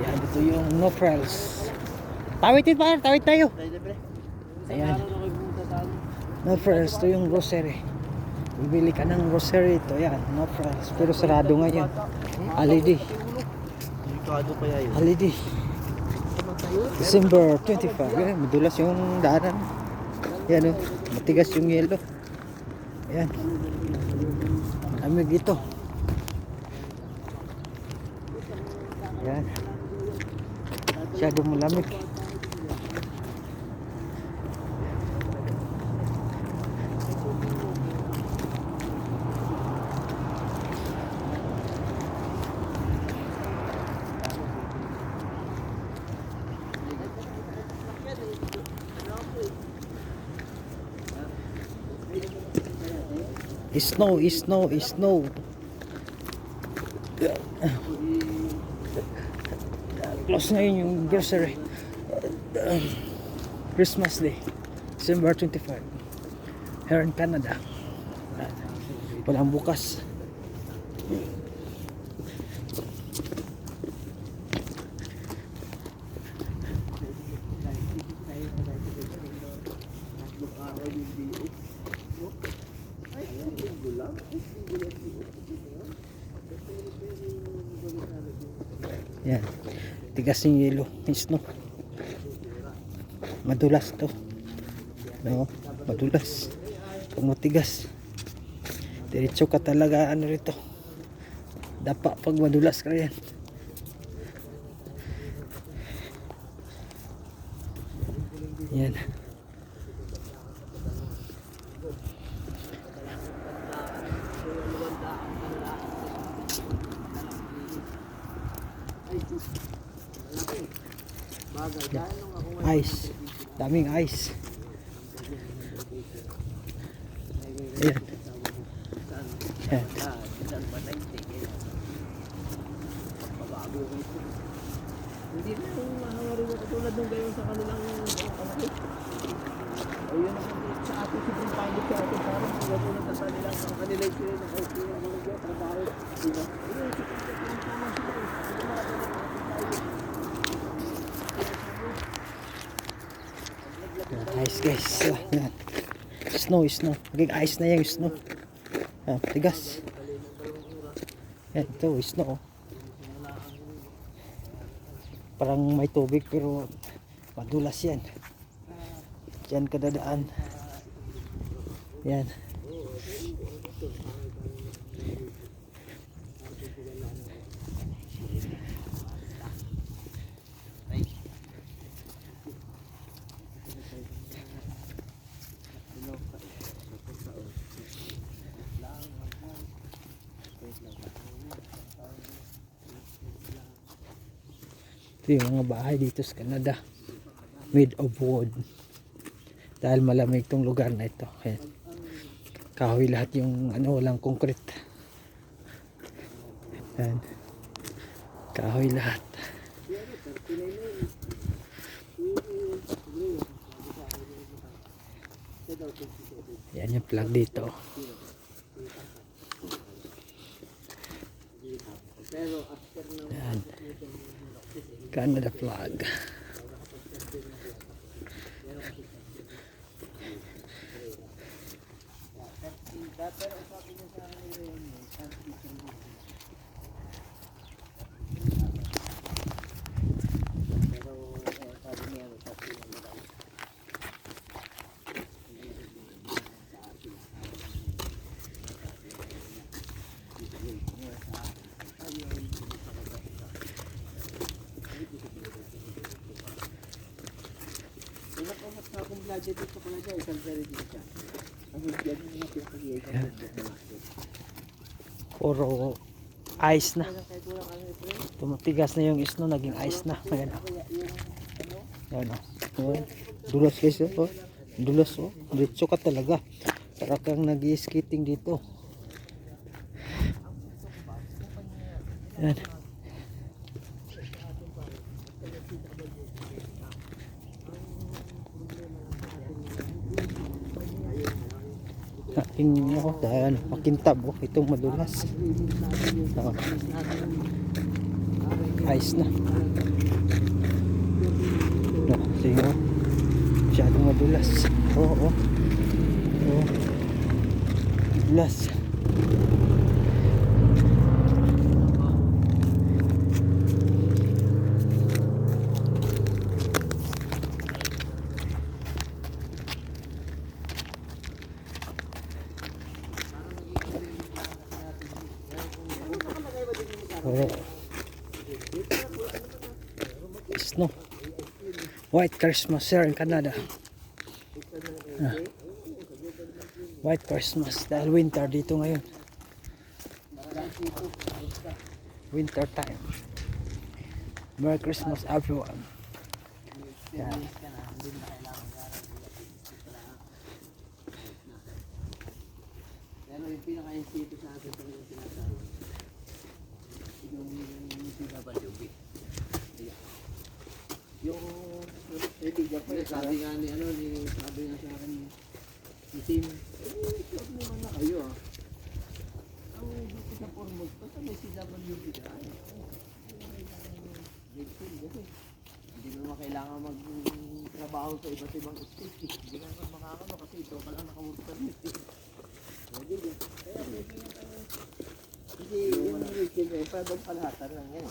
Yan, ito yung no frills. Tawid din pa, tawid tayo. Ayan. No frills, ito yung grocery. Bibili ka ng grocery ito, yan, no frills. Pero sarado ngayon. Holiday. Holiday. December 25. Yan, madulas yung daanan. Yan o, matigas yung yelo. Ayan. Lamig ito. Ayan. Masyadong malamig. Snow. Close ngayon yung grocery. Christmas Day, December 25. Here in Canada. Walang bukas. Yan, tigas yung yelo, snow. Madulas to, no? Madulas. Pag matigas, diretso ka talaga ano rito, dapa pag madulas ka yan. Yan. Ice, daming ice. Ayan. Ayan. Hindi na yung mahangari mo katulad nung gayon sa kanilang kalaki. Ayun ang sa ating si Pilipino sa ating parang katulad sa kanilang kanila yung sila ng okay ang mga trabaho. Diba? Ice guys. Yan. Snow. Maging ice na yung snow. Tigas. Yan, ito snow. Parang may tubig pero madulas yan. Diyan kadadaan. Yan. Ito yung mga bahay dito sa Canada, made of wood, dahil malamig tong lugar na ito. Ayan. Kahoy lahat yung ano, walang concrete. Ayan. Kahoy lahat. Ayan yung plug dito. Ayan. Canada flag. Puro ice na. Tumatigas na yung snow, naging ice na. Ayan. Ayan o. Dulas guys o. Dulas o. Diretso ka talaga. Para kang nag-skating dito. Ayan. Aking dahil makintab itong madulas. ice na. No, sige oh. Masyadong madulas. Oo, oh, oh. Madulas. Oh. Snow. White Christmas here in Canada. Ah. White Christmas dahil winter dito ngayon. Winter time. Merry Christmas everyone. Yan. Pero yung pinaka-insipit sa atin ito yung sinasabi. Yung PWB. Yung sabi nga ni ano ni sabi nga sa akin ni Tim, club naman na kayo ah. Ang dito sa Formos, basta may CWB ka. Hindi mo kailangan magtrabaho sa iba't ibang state. Hindi naman makakano kasi ito ka lang nakamutan nito. Kaya may hindi yung weekend eh, parang kalahatan lang yan.